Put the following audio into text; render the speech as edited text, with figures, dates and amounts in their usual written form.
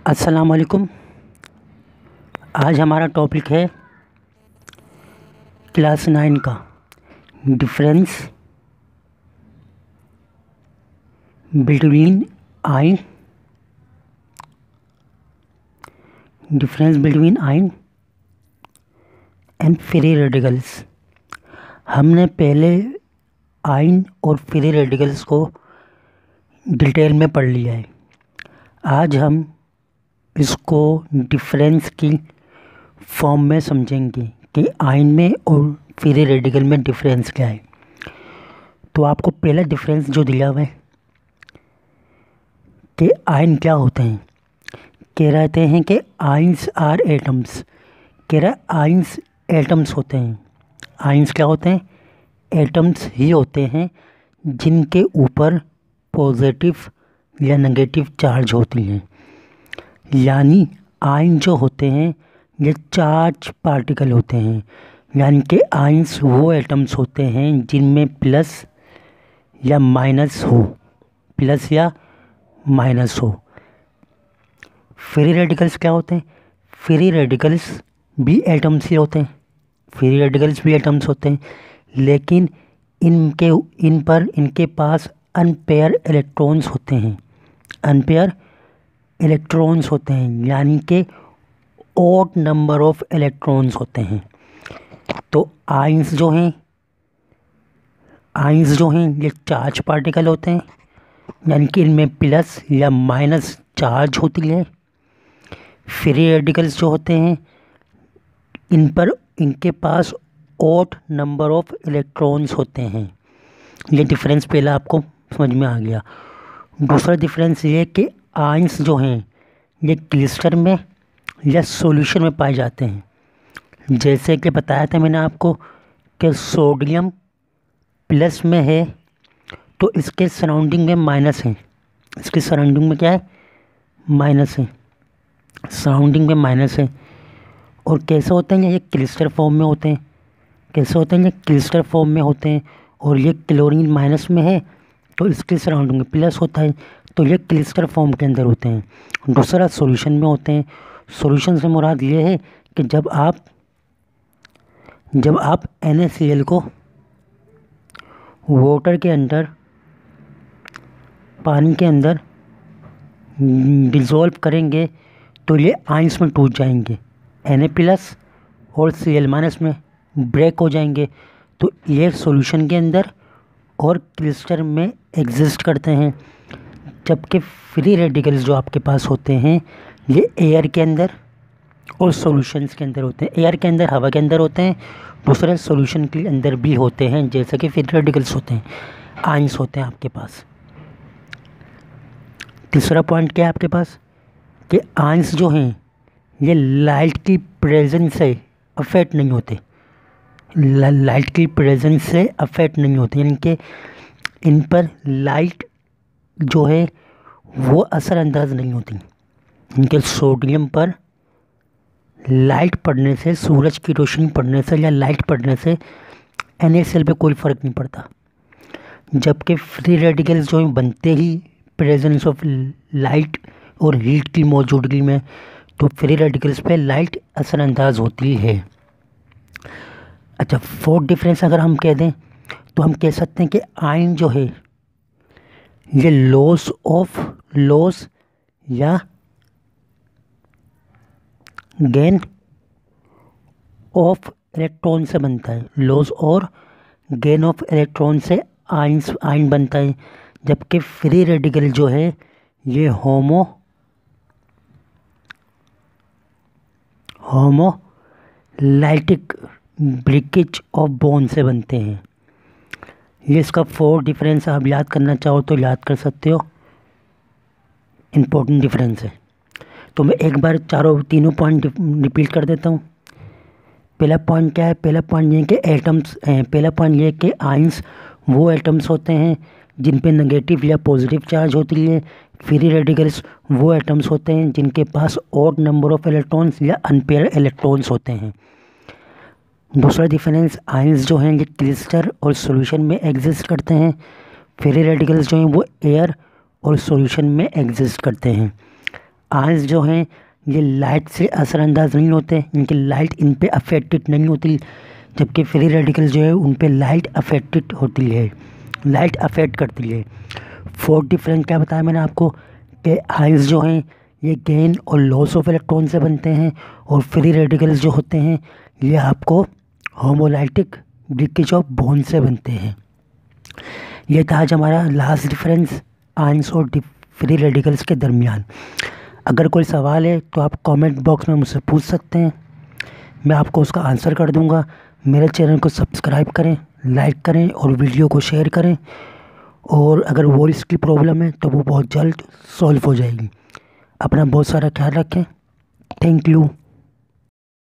अस्सलाम वालेकुम। आज हमारा टॉपिक है क्लास 9 का difference between ion and free radicals. हमने पहले आयन और फ्री रेडिकल्स को डिटेल में पढ़ लिया है। आज हम इसको डिफरेंस की फॉर्म में समझेंगे कि आयन में और फ्री रेडिकल में डिफरेंस क्या है। तो आपको पहला डिफरेंस जो दिया हुआ है कि आयन क्या होते हैं, कह रहते हैं कि आयन्स आर एटम्स। कह रहा आयन्स एटम्स होते हैं। आयन्स क्या होते हैं? एटम्स ही होते हैं जिनके ऊपर पॉजिटिव या नेगेटिव चार्ज होती हैं। यानी आयन जो होते हैं ये चार्ज पार्टिकल होते हैं। यानी कि आयन्स वो एटम्स होते हैं जिनमें प्लस या माइनस हो, प्लस या माइनस हो। फ्री रेडिकल्स क्या होते हैं? फ्री रेडिकल्स भी एटम्स ही होते हैं। फ्री रेडिकल्स भी एटम्स होते हैं, लेकिन इनके पास अनपेयर इलेक्ट्रॉन्स होते हैं। अनपेयर इलेक्ट्रॉन्स होते हैं, यानी कि ऑड नंबर ऑफ इलेक्ट्रॉन्स होते हैं। तो आयन्स जो हैं ये चार्ज पार्टिकल होते हैं, यानी कि इनमें प्लस या माइनस चार्ज होती है। फ्री रेडिकल्स जो होते हैं इनके पास ऑड नंबर ऑफ इलेक्ट्रॉन्स होते हैं। ये डिफरेंस पहला आपको समझ में आ गया। दूसरा डिफरेंस ये कि आयन्स जो हैं ये क्रिस्टल में या सॉल्यूशन में पाए जाते हैं। जैसे कि बताया था मैंने आपको कि सोडियम प्लस में है तो इसके सराउंडिंग में माइनस है। इसके सराउंडिंग में क्या है? माइनस है। सराउंडिंग में माइनस है। और कैसे होते हैं? ये क्रिस्टल फॉर्म में होते हैं। कैसे होते हैं? ये क्रिस्टल फॉर्म में होते हैं। और ये क्लोरीन माइनस में है तो इसके सराउंडिंग में प्लस होता है, तो ये क्रिस्टल फॉर्म के अंदर होते हैं। दूसरा सॉल्यूशन में होते हैं। सॉल्यूशन से मुराद ये है कि जब आप NaCl को वाटर के अंदर, पानी के अंदर डिज़ोल्व करेंगे तो ये आयंस में टूट जाएंगे। Na+ और Cl- में ब्रेक हो जाएंगे। तो ये सॉल्यूशन के अंदर और क्रिस्टल में एग्जिस्ट करते हैं। जबकि फ्री रेडिकल्स जो आपके पास होते हैं ये एयर के अंदर और सॉल्यूशंस के अंदर होते हैं। एयर के अंदर, हवा के अंदर होते हैं। दूसरे सॉल्यूशन के अंदर भी होते हैं, जैसे कि फ्री रेडिकल्स होते हैं, आयंस होते हैं आपके पास। तीसरा पॉइंट क्या है आपके पास कि आयंस जो हैं ये लाइट की प्रेजेंस से अफेक्ट नहीं होते। लाइट की प्रेजेंस से अफेक्ट नहीं होते, यानी कि इन पर लाइट जो है वो असरअंदाज नहीं होती। इनके सोडियम पर लाइट पड़ने से, सूरज की रोशनी पड़ने से या लाइट पड़ने से NaCl पे कोई फ़र्क नहीं पड़ता। जबकि फ्री रेडिकल्स जो बनते ही प्रेजेंस ऑफ लाइट और हीट की मौजूदगी में, तो फ्री रेडिकल्स पे लाइट असरअंदाज होती है। अच्छा, फोर्थ डिफरेंस अगर हम कह दें तो हम कह सकते हैं कि आयन जो है ये लॉस या गेन ऑफ इलेक्ट्रॉन से बनता है। लॉस और गेन ऑफ इलेक्ट्रॉन से आयन बनता है। जबकि फ्री रेडिकल जो है ये होमोलाइटिक ब्रेकेज ऑफ बॉन्ड से बनते हैं। ये इसका फोर्थ डिफरेंस आप याद करना चाहो तो याद कर सकते हो, इम्पोर्टेंट डिफरेंस है। तो मैं एक बार तीनों पॉइंट रिपीट कर देता हूँ। पहला पॉइंट क्या है? पहला पॉइंट ये कि एटम्स हैं। पहला पॉइंट ये कि आयंस वो एटम्स होते हैं जिन पे नेगेटिव या पॉजिटिव चार्ज होती है। फ्री रेडिकल्स वो एटम्स होते हैं जिनके पास ऑड नंबर ऑफ इलेक्ट्रॉन्स या अनपेयर इलेक्ट्रॉन्स होते हैं। दूसरा डिफरेंस, आयंस जो हैं ये क्रिस्टल और सॉल्यूशन में एग्जिस्ट करते हैं। फ्री रेडिकल्स जो हैं वो एयर और सॉल्यूशन में एग्जिस्ट करते हैं। आयंस जो हैं ये लाइट से असरअंदाज नहीं होते, इनकी लाइट इन पे अफेक्टेड नहीं होती, जबकि फ्री रेडिकल जो है उन पे लाइट अफेक्टेड होती है, लाइट अफेक्ट करती है। फोर्थ डिफरेंस क्या बताया मैंने आपको कि आयंस जो हैं ये गेन और लॉस ऑफ इलेक्ट्रॉन से बनते हैं, और फ्री रेडिकल्स जो होते हैं ये आपको होमोलाइटिक ब्रेकेज ऑफ बॉन्ड से बनते हैं। ये था आज हमारा लास्ट डिफरेंस आयंस और फ्री रेडिकल्स के दरमियान। अगर कोई सवाल है तो आप कमेंट बॉक्स में मुझसे पूछ सकते हैं, मैं आपको उसका आंसर कर दूंगा। मेरे चैनल को सब्सक्राइब करें, लाइक करें और वीडियो को शेयर करें, और अगर वॉइस की प्रॉब्लम है तो वो बहुत जल्द सॉल्व हो जाएगी। अपना बहुत सारा ख्याल रखें। Thank you.